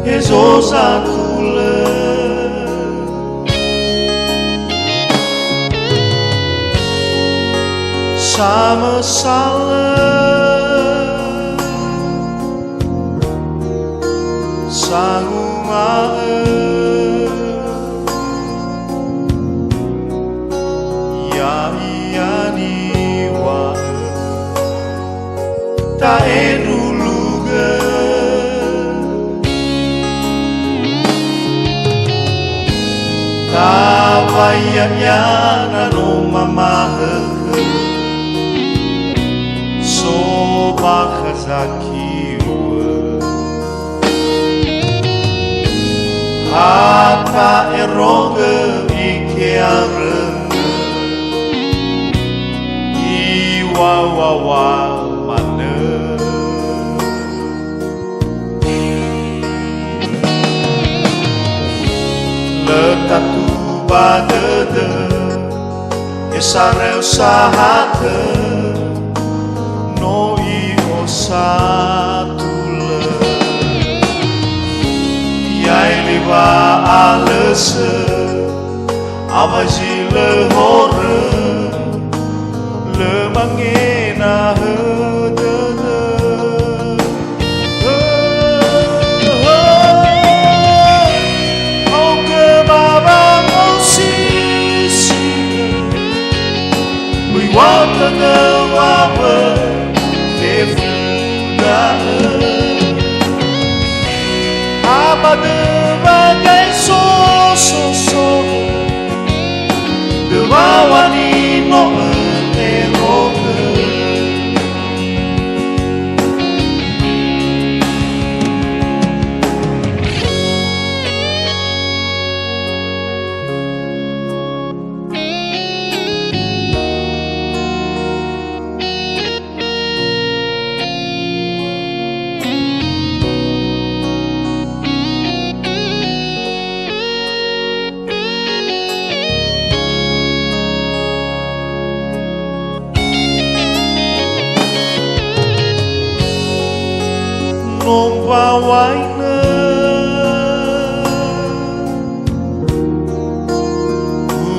Ezosa kule sama salah sangumae ya iya niwa ta eduluge ta vayanya nano mamahe Bakazakiwe hata eroge ikearenge iwawawa mane letatu badede esareu sahate satule yai liba alese abaji le hore le mangena hedede au ke baba mosisi we want to know our Amade bagai so Dewawani no eroge Nomba waina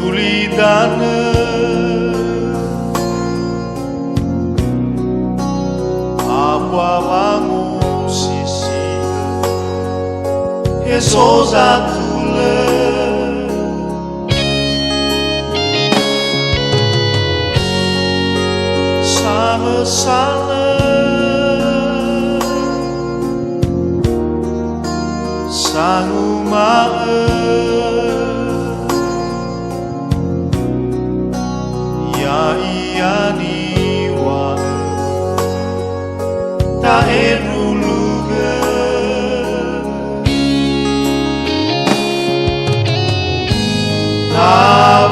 Ulidana Apa bangu sisi Ezosa tule Sama salah sangumae ya iya niwa ta eduluge ta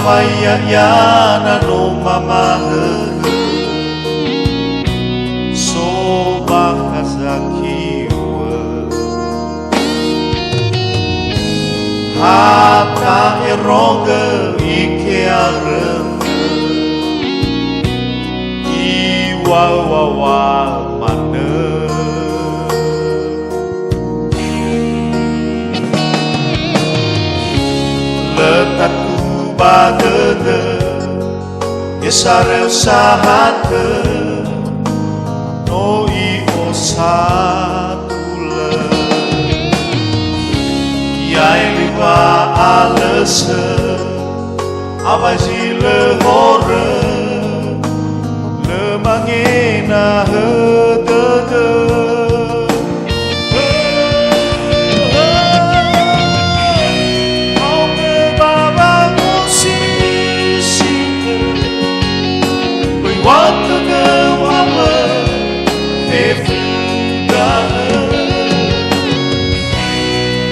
vaya yana no mamahe so bakazaki hata eroge ikearenge iwawawa mane letatu badede esareu sahate no i osatule yai liba alese abaji le hore le mangena hedede au ke baba musisi we want to go our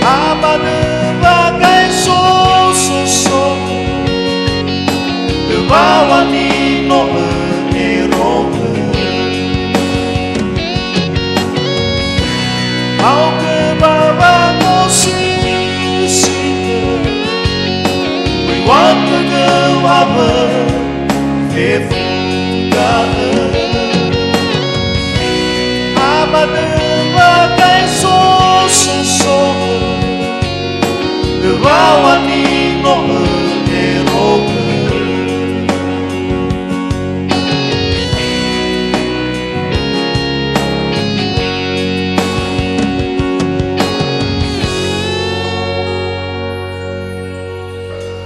Amade bagai so Dewawani no eroge Au ke baba mosisi We want to go our fifth Amade